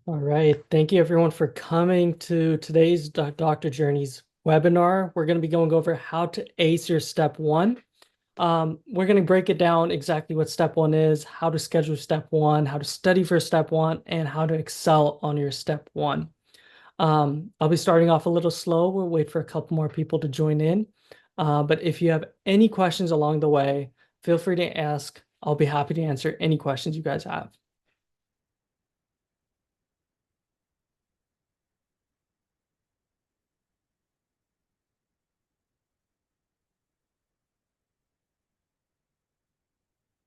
All right. Thank you everyone for coming to today's Dr. Journey's webinar. We're going to be going over how to ace your step one. We're going to break it down exactly what step one is, how to schedule step one, how to study for step one, and how to excel on your step one. I'll be starting off a little slow. We'll wait for a couple more people to join in. But if you have any questions along the way, feel free to ask. I'll be happy to answer any questions you guys have.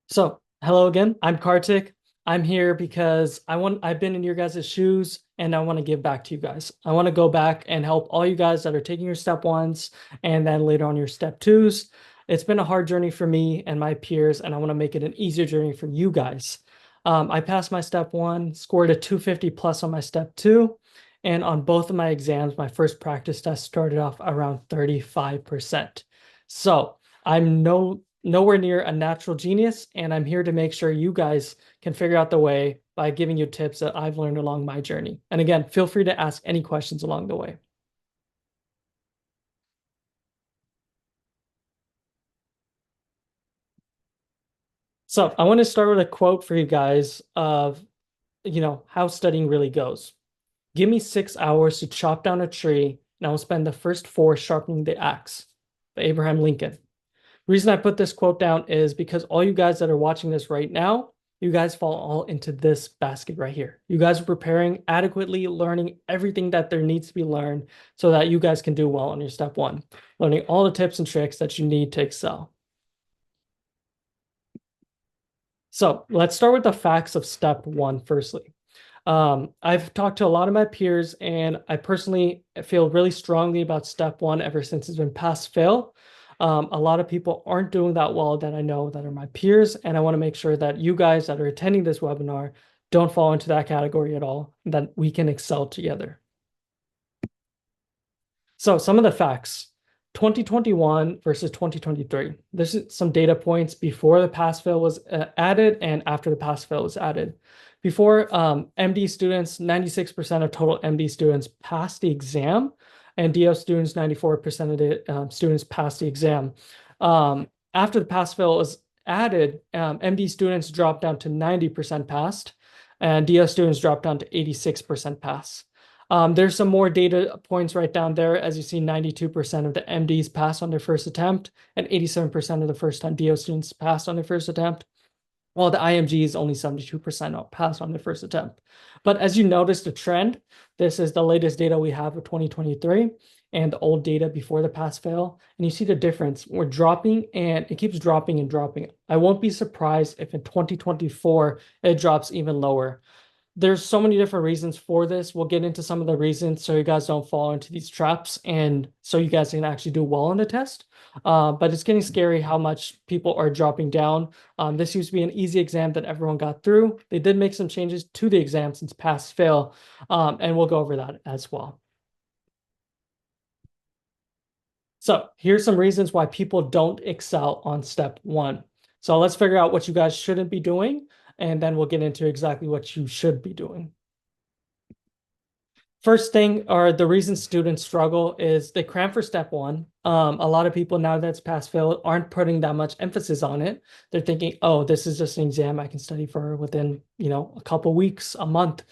So, hello again. I'm Kartik. I'm here because I've been in your guys' shoes and I want to give back to you guys. I want to go back and help all you guys that are taking your step ones and then later on your step twos. It's been a hard journey for me and my peers, and I want to make it an easier journey for you guys. I passed my step one, scored a 250 plus on my step two, and on both of my exams, my first practice test started off around 35%. So I'm nowhere near a natural genius, and I'm here to make sure you guys can figure out the way by giving you tips that I've learned along my journey. And again, feel free to ask any questions along the way. So I want to start with a quote for you guys of, how studying really goes. Give me 6 hours to chop down a tree, and I will spend the first four sharpening the axe. By Abraham Lincoln. Reason I put this quote down is because all you guys that are watching this right now, you guys fall all into this basket right here. You guys are preparing adequately, learning everything that there needs to be learned so that you guys can do well on your step one, learning all the tips and tricks that you need to excel. So let's start with the facts of step one firstly. I've talked to a lot of my peers, and I personally feel really strongly about step one ever since it's been pass fail. A lot of people aren't doing that well that I know that are my peers, and I want to make sure that you guys that are attending this webinar don't fall into that category at all, and that we can excel together. So some of the facts. 2021 versus 2023. This is some data points before the pass fail was added and after the pass fail was added. Before MD students, 96% of total MD students passed the exam, and DO students, 94% of the students passed the exam. After the pass fail was added, MD students dropped down to 90% passed, and DO students dropped down to 86% pass. There's some more data points right down there. As you see, 92% of the MDs passed on their first attempt, and 87% of the first-time DO students passed on their first attempt, while the IMGs only 72% passed on their first attempt. But as you notice the trend, this is the latest data we have of 2023 and the old data before the pass fail. And you see the difference. We're dropping, and it keeps dropping and dropping. I won't be surprised if in 2024 it drops even lower. There's so many different reasons for this. We'll get into some of the reasons so you guys don't fall into these traps and so you guys can actually do well on the test. But it's getting scary how much people are dropping down. This used to be an easy exam that everyone got through. They did make some changes to the exam since pass fail, and we'll go over that as well. So here's some reasons why people don't excel on step one. So let's figure out what you guys shouldn't be doing, and then we'll get into exactly what you should be doing. First thing, or the reason students struggle, is they cram for step one. A lot of people now that's pass fail aren't putting that much emphasis on it. They're thinking, oh, this is just an exam I can study for within, a couple weeks, a month.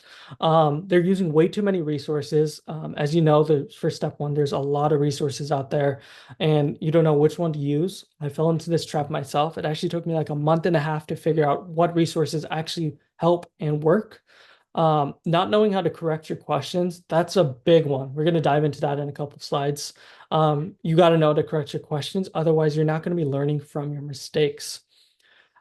They're using way too many resources. As you know, for step one, there's a lot of resources out there, and you don't know which one to use. I fell into this trap myself. It actually took me like a month and a half to figure out what resources actually help and work. Not knowing how to correct your questions, that's a big one. We're going to dive into that in a couple of slides. You got to know to correct your questions. Otherwise, you're not going to be learning from your mistakes.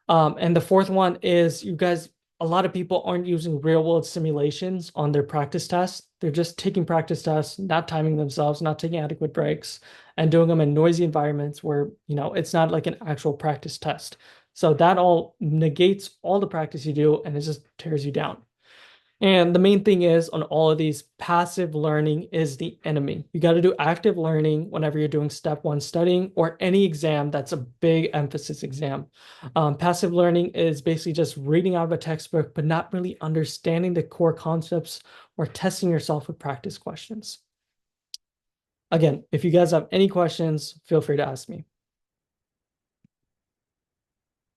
And the fourth one is a lot of people aren't using real world simulations on their practice tests. They're just taking practice tests, not timing themselves, not taking adequate breaks, and doing them in noisy environments where, it's not like an actual practice test. So that all negates all the practice you do, and it just tears you down. And the main thing is on all of these, passive learning is the enemy. You got to do active learning whenever you're doing step one studying or any exam that's a big emphasis exam. Passive learning is basically just reading out of a textbook, but not really understanding the core concepts or testing yourself with practice questions. Again, if you guys have any questions, feel free to ask me.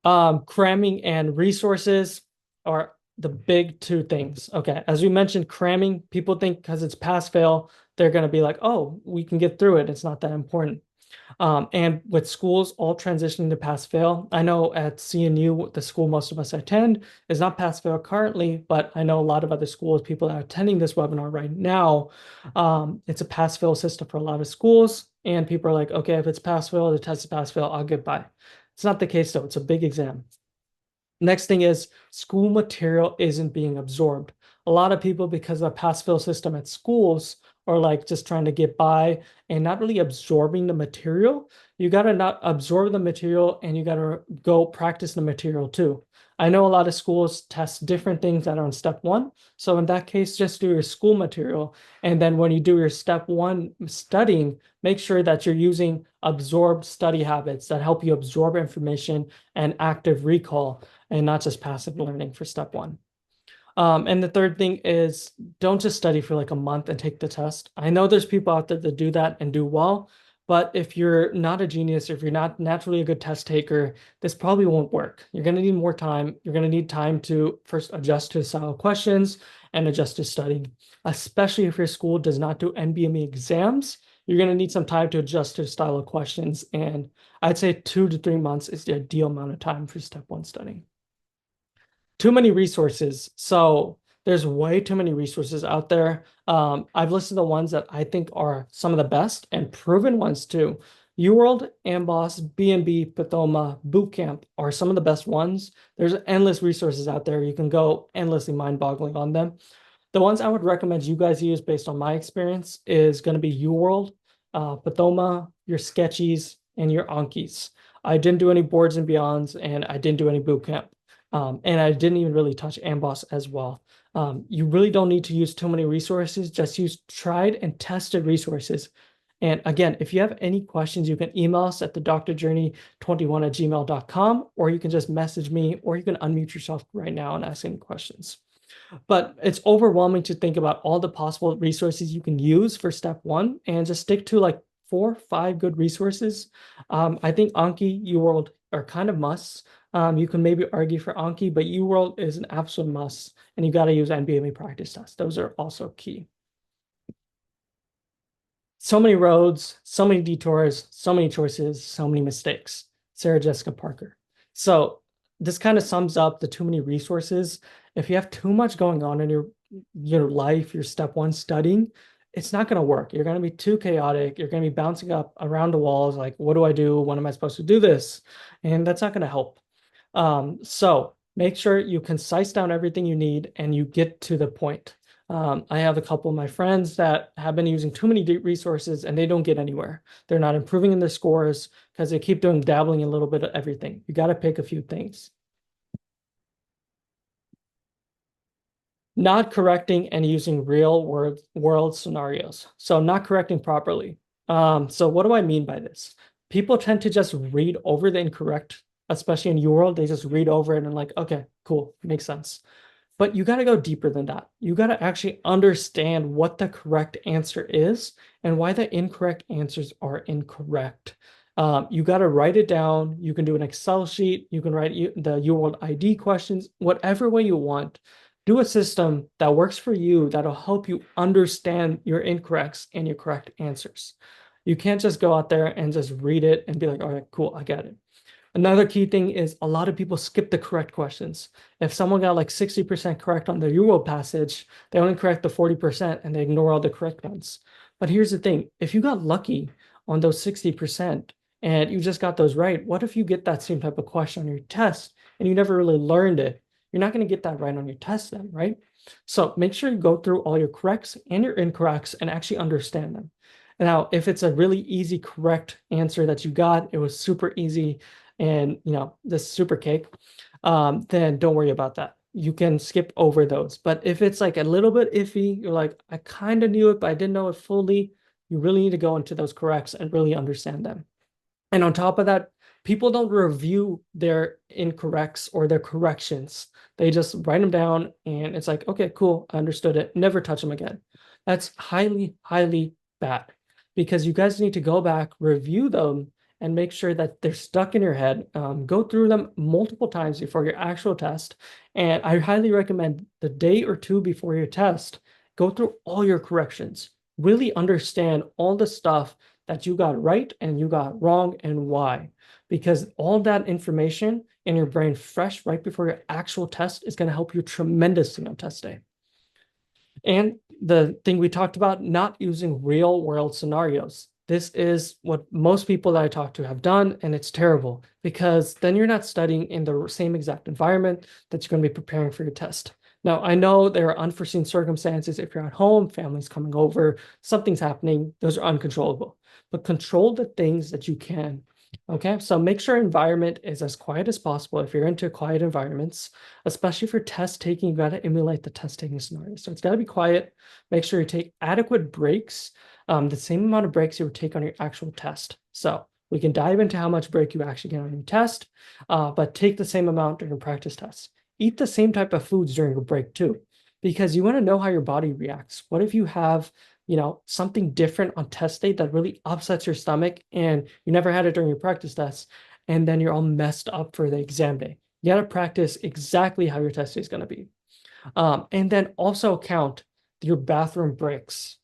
Cramming and resources are the big two things. Okay, as we mentioned, cramming, people think because it's pass fail, they're going to be like, oh, we can get through it. It's not that important. And with schools all transitioning to pass fail, I know at CNU, the school most of us attend is not pass fail currently, but I know a lot of other schools, people that are attending this webinar right now, it's a pass fail system for a lot of schools. And people are like, okay, if it's pass fail, the test is pass fail, I'll get by. It's not the case though. It's a big exam. Next thing is school material isn't being absorbed. A lot of people, because of the pass-fail system at schools, are like just trying to get by and not really absorbing the material. You got to not absorb the material and you got to go practice the material too. I know a lot of schools test different things that are on step one. So in that case, just do your school material. And then when you do your step one studying, make sure that you're using absorbed study habits that help you absorb information and active recall and not just passive learning for step one. And the third thing is don't just study for like a month and take the test. I know there's people out there that do that and do well, but if you're not a genius, or if you're not naturally a good test taker, this probably won't work. You're going to need more time. You're going to need time to first adjust to the style of questions and adjust to studying, especially if your school does not do NBME exams. You're going to need some time to adjust to the style of questions. And I'd say 2 to 3 months is the ideal amount of time for step one studying. Too many resources. So there's way too many resources out there. I've listed the ones that I think are some of the best and proven ones too. UWorld, Amboss, B&B, Pathoma, Bootcamp are some of the best ones. There's endless resources out there. You can go endlessly mind-boggling on them. The ones I would recommend you guys use based on my experience is going to be UWorld, Pathoma, your Sketchies, and your Ankis. I didn't do any boards and beyonds, and I didn't do any bootcamp. And I didn't even really touch Amboss as well. You really don't need to use too many resources. Just use tried and tested resources. And again, if you have any questions, you can email us at the drjourney21@gmail.com, or you can just message me, or you can unmute yourself right now and ask any questions. But it's overwhelming to think about all the possible resources you can use for step one and just stick to like 4 or 5 good resources. I think Anki, UWorld are kind of musts. You can maybe argue for Anki, but UWorld is an absolute must, and you got to use NBME practice tests. Those are also key. So many roads, so many detours, so many choices, so many mistakes. Sarah Jessica Parker. So this kind of sums up the too many resources. If you have too much going on in your life, your step one studying, it's not going to work. You're going to be too chaotic. You're going to be bouncing up around the walls. Like, what do I do? When am I supposed to do this? And that's not going to help. So make sure you concise down everything you need and you get to the point. I have a couple of my friends that have been using too many resources and they don't get anywhere. They're not improving in their scores because they keep doing dabbling a little bit of everything. You got to pick a few things. Not correcting and using real world scenarios. So not correcting properly. So what do I mean by this? People tend to just read over the incorrect, especially in your world. They just read over it and like, okay, cool, makes sense. But you got to go deeper than that. You got to actually understand what the correct answer is and why the incorrect answers are incorrect. You got to write it down. You can do an Excel sheet. You can write the UWorld ID questions, whatever way you want. Do a system that works for you that'll help you understand your incorrects and your correct answers. You can't just go out there and just read it and be like, all right, cool, I get it. Another key thing is a lot of people skip the correct questions. If someone got like 60% correct on their Euro passage, they only correct the 40% and they ignore all the correct ones. But here's the thing, if you got lucky on those 60% and you just got those right, what if you get that same type of question on your test and you never really learned it? You're not going to get that right on your test then, right? So make sure you go through all your corrects and your incorrects and actually understand them. Now, if it's a really easy correct answer that you got, it was super easy, and this super cake, then don't worry about that. you can skip over those. But if it's like a little bit iffy, you're like, I kind of knew it, but I didn't know it fully, you really need to go into those corrects and really understand them. And on top of that, people don't review their incorrects or their corrections. They just write them down and it's like, okay, cool, I understood it. Never touch them again. That's highly, highly bad because you guys need to go back, review them, and make sure that they're stuck in your head. Go through them multiple times before your actual test. And I highly recommend the day or two before your test, go through all your corrections. Really understand all the stuff that you got right and you got wrong and why. Because all that information in your brain fresh right before your actual test is going to help you tremendously on test day. And the thing we talked about, not using real world scenarios. This is what most people that I talk to have done, and it's terrible because then you're not studying in the same exact environment that you're going to be preparing for your test. Now, I know there are unforeseen circumstances. If you're at home, family's coming over, something's happening, those are uncontrollable. But control the things that you can. Okay, so make sure environment is as quiet as possible. If you're into quiet environments, especially for test taking, you got to emulate the test taking scenario. So it's got to be quiet. Make sure you take adequate breaks, the same amount of breaks you would take on your actual test. So we can dive into how much break you actually get on your test, but take the same amount during your practice tests. Eat the same type of foods during your break too, because you want to know how your body reacts. What if you have something different on test day that really upsets your stomach and you never had it during your practice tests, and then you're all messed up for the exam day. You got to practice exactly how your test day is going to be. And then also count your bathroom breaks.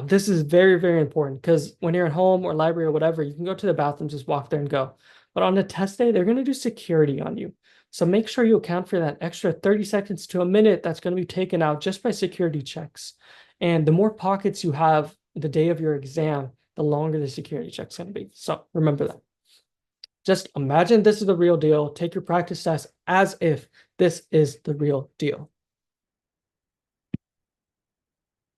This is very, very important because when you're at home or library or whatever, you can go to the bathroom, just walk there and go. But on the test day, they're going to do security on you. So make sure you account for that extra 30 seconds to a minute that's going to be taken out just by security checks. And the more pockets you have the day of your exam, the longer the security check's going to be. So remember that. Just imagine this is the real deal. Take your practice test as if this is the real deal.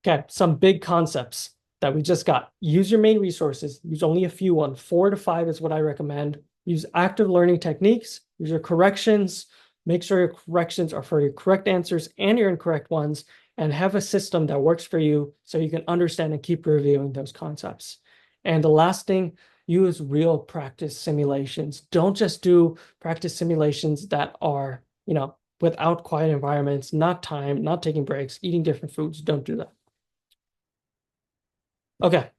Okay, some big concepts that we just got. Use your main resources. Use only a few on 4 to 5 is what I recommend. Use active learning techniques. Use your corrections. Make sure your corrections are for your correct answers and your incorrect ones, and have a system that works for you so you can understand and keep reviewing those concepts. And the last thing, use real practice simulations. Don't just do practice simulations that are, without quiet environments, not time, not taking breaks, eating different foods. Don't do that. Okay,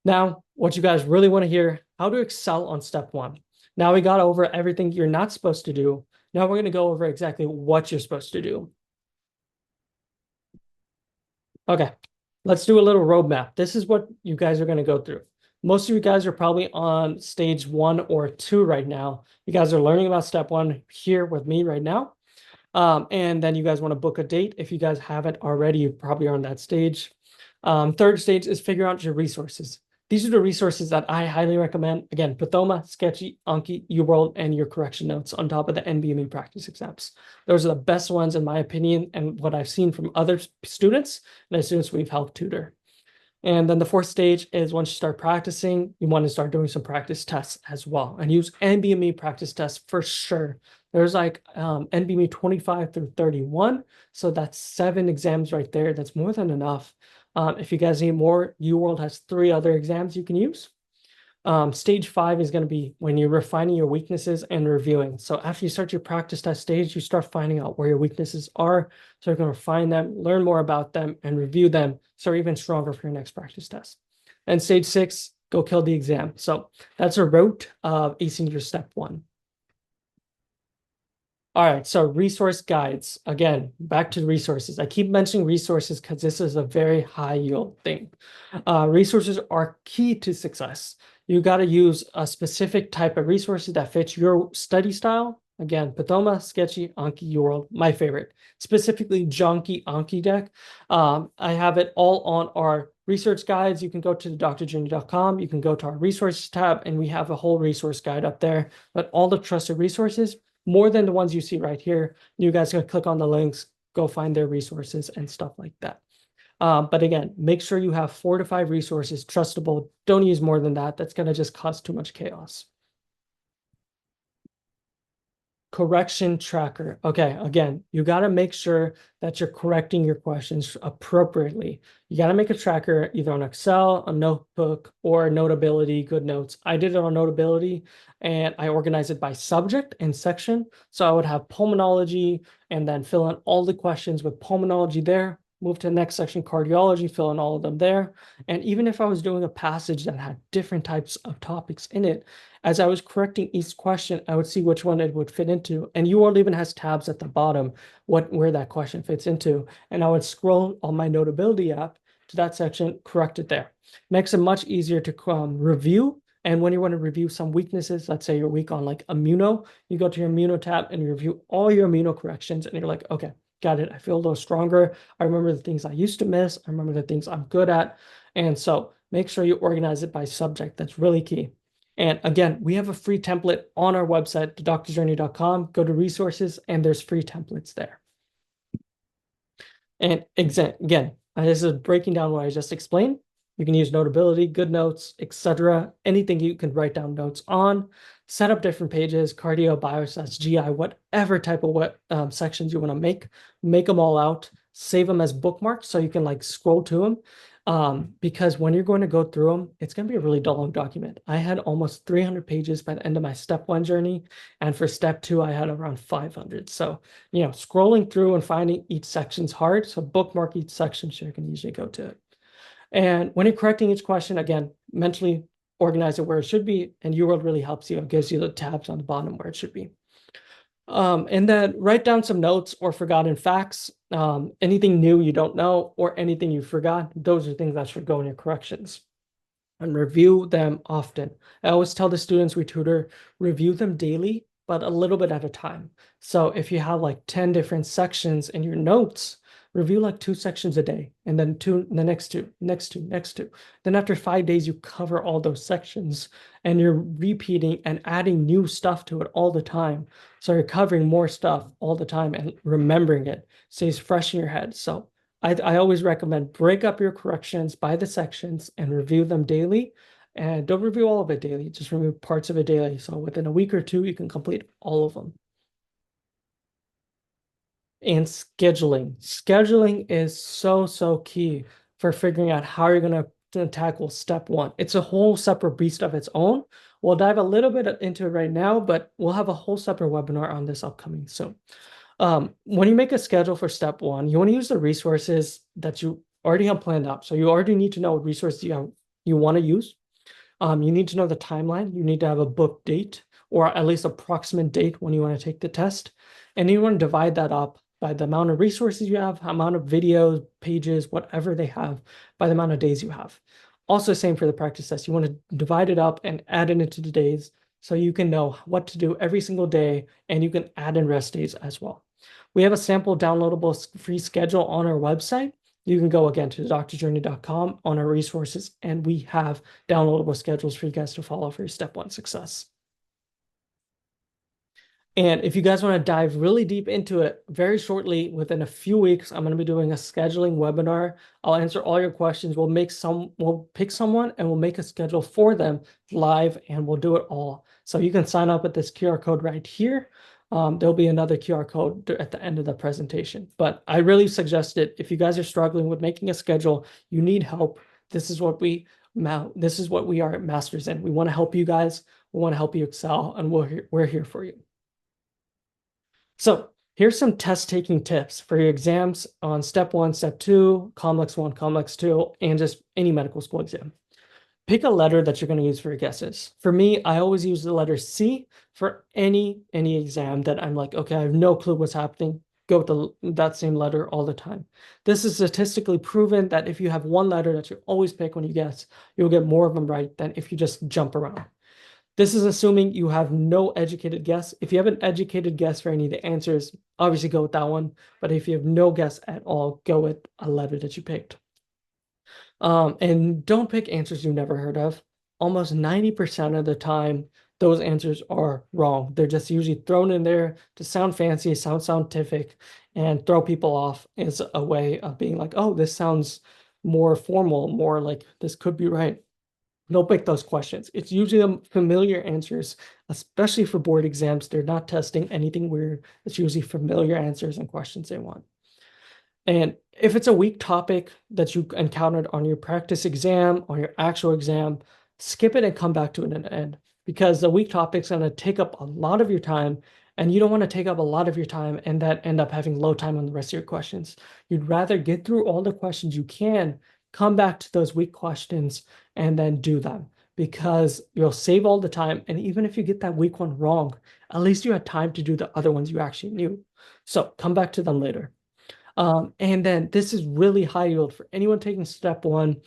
now what you guys really want to hear, how to excel on step 1. Now we got over everything you're not supposed to do. Now we're going to go over exactly what you're supposed to do. Okay, let's do a little roadmap. This is what you guys are going to go through. Most of you guys are probably on stage 1 or 2 right now. You guys are learning about step 1 here with me right now. And then you guys want to book a date. If you guys haven't already, you probably are on that stage. Third stage is figure out your resources. These are the resources that I highly recommend. Again, Pathoma, Sketchy, Anki, UWorld, and your correction notes on top of the NBME practice exams. Those are the best ones in my opinion and what I've seen from other students and the students we've helped tutor. And then the fourth stage is once you start practicing, you want to start doing some practice tests as well and use NBME practice tests for sure. There's like NBME 25 through 31. So that's 7 exams right there. That's more than enough. If you guys need more, UWorld has 3 other exams you can use. Stage 5 is going to be when you're refining your weaknesses and reviewing. So after you start your practice test stage, you start finding out where your weaknesses are. So you're going to refine them, learn more about them, and review them so you're even stronger for your next practice test. And stage 6, go kill the exam. So that's a route of acing your step 1. All right, so resource guides. Again, back to resources. I keep mentioning resources because this is a very high yield thing. Resources are key to success. You got to use a specific type of resources that fits your study style. Again, Pathoma, Sketchy, Anki, UWorld, my favorite. Specifically, Jonki Anki deck. I have it all on our research guides. You can go to drjourney.com. You can go to our resources tab, and we have a whole resource guide up there. But all the trusted resources, more than the ones you see right here. You guys can click on the links, go find their resources and stuff like that. But again, make sure you have 4 to 5 resources, trustable. Don't use more than that. That's going to just cause too much chaos. Correction tracker. Okay, again, you got to make sure that you're correcting your questions appropriately. You got to make a tracker either on Excel, a notebook, or Notability, GoodNotes. I did it on Notability and I organized it by subject and section. So I would have pulmonology and then fill in all the questions with pulmonology there, move to the next section, cardiology, fill in all of them there. And even if I was doing a passage that had different types of topics in it, as I was correcting each question, I would see which one it would fit into. And UWorld even has tabs at the bottom, where that question fits into. And I would scroll on my Notability app to that section, correct it there. Makes it much easier to review. And when you want to review some weaknesses, let's say you're weak on like immuno, you go to your immuno tab and you review all your immuno corrections, and you're like, okay, got it. I feel a little stronger. I remember the things I used to miss. I remember the things I'm good at. And so make sure you organize it by subject. That's really key. And again, we have a free template on our website, thedoctorjourney.com. Go to resources, and there's free templates there. And again, this is breaking down what I just explained. You can use Notability, GoodNotes, etc. Anything you can write down notes on. Set up different pages, cardio, biostats, GI, whatever type of sections you want to make them all out. Save them as bookmarks so you can like scroll to them. Because when you're going to go through them, it's going to be a really long document. I had almost 300 pages by the end of my step 1 journey. And for step 2, I had around 500. So, scrolling through and finding each section's hard. So bookmark each section so you can usually go to it. And when you're correcting each question, again, mentally organize it where it should be. And UWorld really helps you. It gives you the tabs on the bottom where it should be. And then write down some notes or forgotten facts, anything new you don't know, or anything you forgot. Those are things that should go in your corrections. And review them often. I always tell the students we tutor, review them daily, but a little bit at a time. So if you have like 10 different sections in your notes, review like 2 sections a day, and then the next two. Then after 5 days, you cover all those sections, and you're repeating and adding new stuff to it all the time. So you're covering more stuff all the time and remembering it stays fresh in your head. So I always recommend break up your corrections by the sections and review them daily. And don't review all of it daily, just review parts of it daily. So within a week or 2, you can complete all of them. And scheduling. Scheduling is so key for figuring out how you're going to tackle step 1. It's a whole separate beast of its own. We'll dive a little bit into it right now, but we'll have a whole separate webinar on this upcoming soon. When you make a schedule for step 1, you want to use the resources that you already have planned out. So you already need to know what resources you want to use. You need to know the timeline. You need to have a book date, or at least approximate date when you want to take the test. And you want to divide that up by the amount of resources you have, amount of videos, pages, whatever they have, by the amount of days you have. Also, same for the practice test. You want to divide it up and add it into the days so you can know what to do every single day, and you can add in rest days as well. We have a sample downloadable free schedule on our website. You can go again to drjourney.com on our resources, and we have downloadable schedules for you guys to follow for your step 1 success. And if you guys want to dive really deep into it, very shortly, within a few weeks, I'm going to be doing a scheduling webinar. I'll answer all your questions. We'll pick someone and we'll make a schedule for them live, and we'll do it all. So you can sign up with this QR code right here. There'll be another QR code at the end of the presentation. But I really suggest it. If you guys are struggling with making a schedule, you need help. This is what we are masters in. We want to help you guys. We want to help you excel, and we're here for you. So here's some test taking tips for your exams on step 1, step 2, Complex 1, Complex 2, and just any medical school exam. Pick a letter that you're going to use for your guesses. For me, I always use the letter C for any exam that I'm like, okay, I have no clue what's happening. Go with that same letter all the time. This is statistically proven that if you have one letter that you always pick when you guess, you'll get more of them right than if you just jump around. This is assuming you have no educated guess. If you have an educated guess for any of the answers, obviously go with that one. But if you have no guess at all, go with a letter that you picked. And don't pick answers you've never heard of. Almost 90% of the time, those answers are wrong. They're just usually thrown in there to sound fancy, sound scientific, and throw people off as a way of being like, oh, this sounds more formal, more like this could be right. They'll pick those questions. It's usually the familiar answers, especially for board exams. They're not testing anything weird. It's usually familiar answers and questions they want. And if it's a weak topic that you encountered on your practice exam, on your actual exam, skip it and come back to it in the end, because the weak topic's going to take up a lot of your time, and you don't want to take up a lot of your time and that end up having low time on the rest of your questions. You'd rather get through all the questions you can, come back to those weak questions, and then do them, because you'll save all the time. And even if you get that weak one wrong, at least you had time to do the other ones you actually knew. So come back to them later. And then this is really high yield for anyone taking step one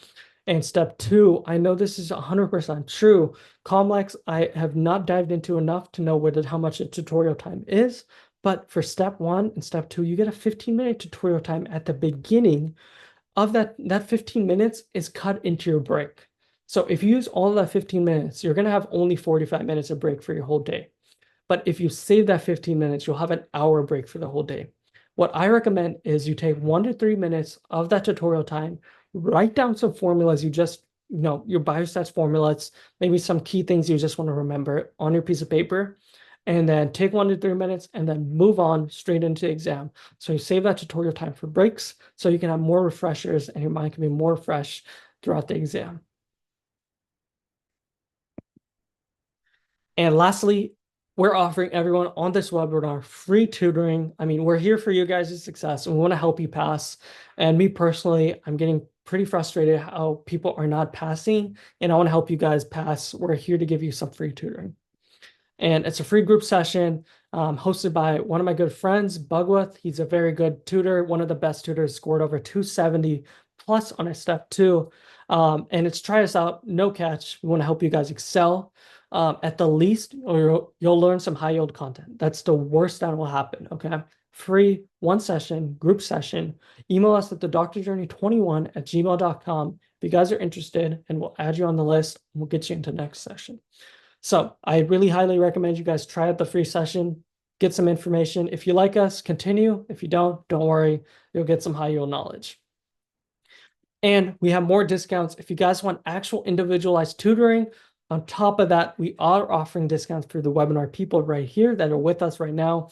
and step two. I know this is 100% true. Comlex, I have not dived into enough to know how much the tutorial time is. But for step one and step two, you get a 15-minute tutorial time at the beginning of that. That 15 minutes is cut into your break. So if you use all of that 15 minutes, you're going to have only 45 minutes of break for your whole day. But if you save that 15 minutes, you'll have an hour break for the whole day. What I recommend is you take 1 to 3 minutes of that tutorial time, write down some formulas your biostats formulas, maybe some key things you just want to remember on your piece of paper, and then take 1 to 3 minutes and then move on straight into the exam. So you save that tutorial time for breaks so you can have more refreshers and your mind can be more fresh throughout the exam. And lastly, we're offering everyone on this webinar free tutoring. I mean, we're here for you guys' success and we want to help you pass. And me personally, I'm getting pretty frustrated how people are not passing, and I want to help you guys pass. We're here to give you some free tutoring. And it's a free group session hosted by one of my good friends, Bugwith. He's a very good tutor, one of the best tutors, scored over 270 plus on a step two. And it's try us out, no catch. We want to help you guys excel. At the least, or you'll learn some high yield content. That's the worst that will happen. Okay. Free one session, group session. Email us at the drjourney21@gmail.com if you guys are interested, and we'll add you on the list and we'll get you into the next session. So I really highly recommend you guys try out the free session, get some information. If you like us, continue. If you don't worry, you'll get some high yield knowledge. And we have more discounts. If you guys want actual individualized tutoring, on top of that, we are offering discounts for the webinar people right here that are with us right now.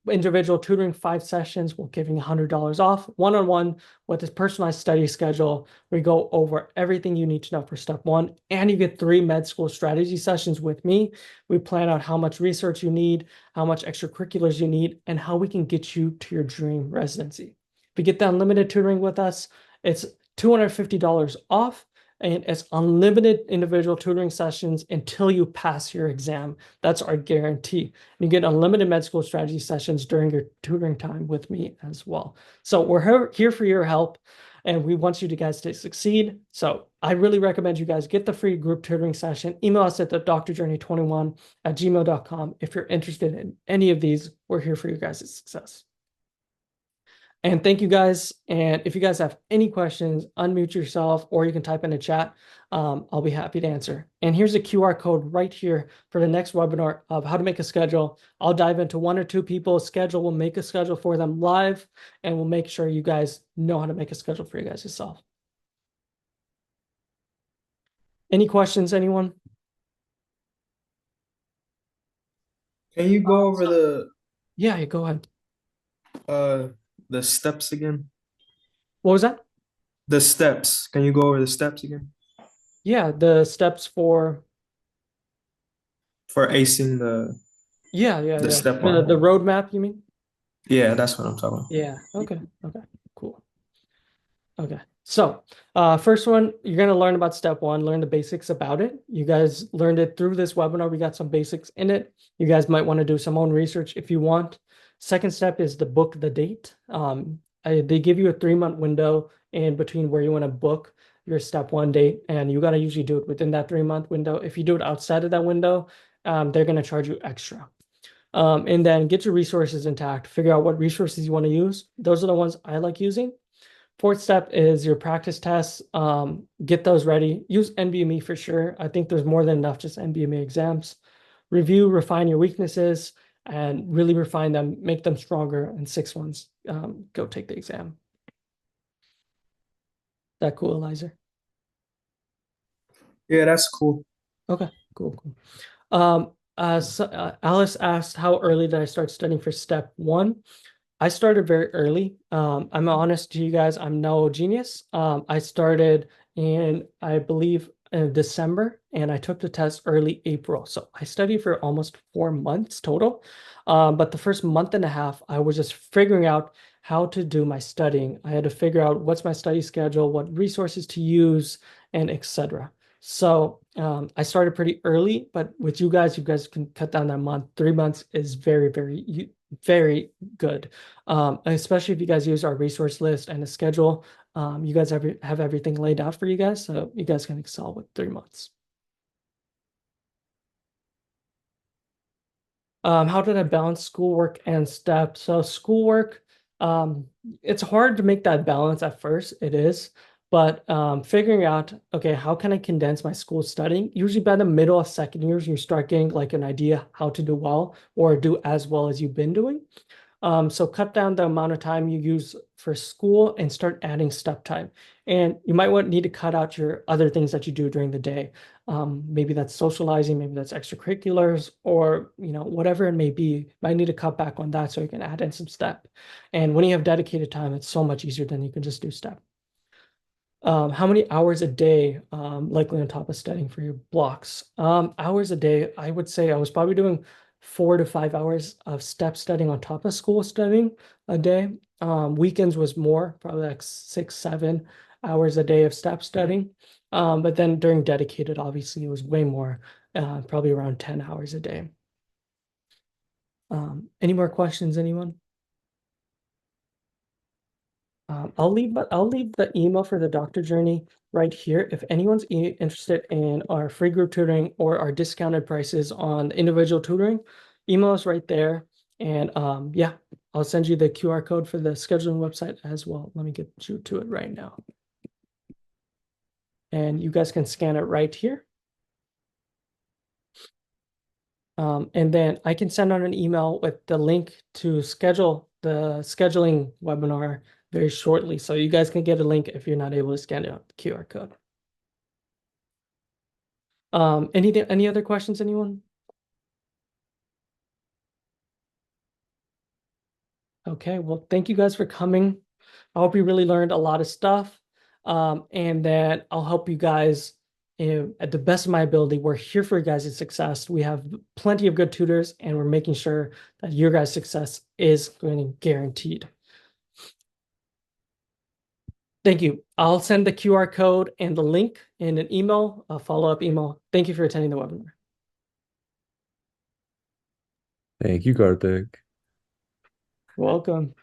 Individual tutoring, 5 sessions, we're giving $100 off. One-on-one with this personalized study schedule. We go over everything you need to know for step one, and you get 3 med school strategy sessions with me. We plan out how much research you need, how much extracurriculars you need, and how we can get you to your dream residency. If you get the unlimited tutoring with us, it's $250 off. And it's unlimited individual tutoring sessions until you pass your exam. That's our guarantee. And you get unlimited med school strategy sessions during your tutoring time with me as well. So we're here for your help, and we want you guys to succeed. So I really recommend you guys get the free group tutoring session. Email us at the drjourney21@gmail.com. If you're interested in any of these, we're here for you guys' success. And thank you guys. And if you guys have any questions, unmute yourself or you can type in the chat. I'll be happy to answer. And here's a QR code right here for the next webinar of how to make a schedule. I'll dive into 1 or 2 people's schedule. We'll make a schedule for them live, and we'll make sure you guys know how to make a schedule for you guys yourself. Any questions, anyone? Can you go over Yeah, go ahead. the steps again? What was that? The steps. Can you go over the steps again? Yeah, the steps for For acing yeah. step The one. roadmap, you mean? Yeah, that's what I'm talking about. Yeah. Okay. Cool. Okay. So, first one, you're going to learn about step one, learn the basics about it. You guys learned it through this webinar. We got some basics in it. You guys might want to do some own research if you want. Second step is to book the date. They give you a 3-month window in between where you want to book your step one date, and you got to usually do it within that 3-month window. If you do it outside of that window, they're going to charge you extra. And then get your resources intact. Figure out what resources you want to use. Those are the ones I like using. Fourth step is your practice tests. Get those ready. Use NBME for sure. I think there's more than enough just NBME exams. Review, refine your weaknesses, and really refine them, make them stronger. And 6 ones, go take the exam. That cool, Eliza? Yeah, that's cool. Okay, cool, cool. Alice asked, how early did I start studying for step one? I started very early. I'm honest to you guys, I'm no genius. I started in, I believe, December, and I took the test early April. So I studied for almost 4 months total. But the first month and a half, I was just figuring out how to do my studying. I had to figure out what's my study schedule, what resources to use, and etc. So I started pretty early, but with you guys can cut down that month. 3 months is very good. Especially if you guys use our resource list and the schedule. You guys have everything laid out for you guys, so you guys can excel with 3 months. How did I balance schoolwork and STEP? So schoolwork, um, it's hard to make that balance at first. It is, but figuring out, okay, how can I condense my school studying? Usually by the middle of second years, you start getting like an idea how to do well or do as well as you've been doing. So cut down the amount of time you use for school and start adding step time. And you might need to cut out your other things that you do during the day. Maybe that's socializing, maybe that's extracurriculars, or whatever it may be. You might need to cut back on that so you can add in some step. And when you have dedicated time, it's so much easier than you can just do step. How many hours a day, likely on top of studying for your blocks? Hours a day, I would say I was probably doing 4 to 5 hours of step studying on top of school studying a day. Weekends was more, probably like 6, 7 hours a day of step studying. But then during dedicated, obviously, it was way more, probably around 10 hours a day. Any more questions, anyone? I'll leave the email for the doctor journey right here. If anyone's interested in our free group tutoring or our discounted prices on individual tutoring, email us right there. And yeah, I'll send you the QR code for the scheduling website as well. Let me get you to it right now. And you guys can scan it right here. And then I can send out an email with the link to schedule the scheduling webinar very shortly. So you guys can get a link if you're not able to scan out the QR code. Any other questions, anyone? Okay, well, thank you guys for coming. I hope you really learned a lot of stuff. And then I'll help you guys at the best of my ability. We're here for you guys' success. We have plenty of good tutors, and we're making sure that your guys' success is going to be guaranteed. Thank you. I'll send the QR code and the link in an email, a follow-up email. Thank you for attending the webinar. Thank you, Kartik. Welcome.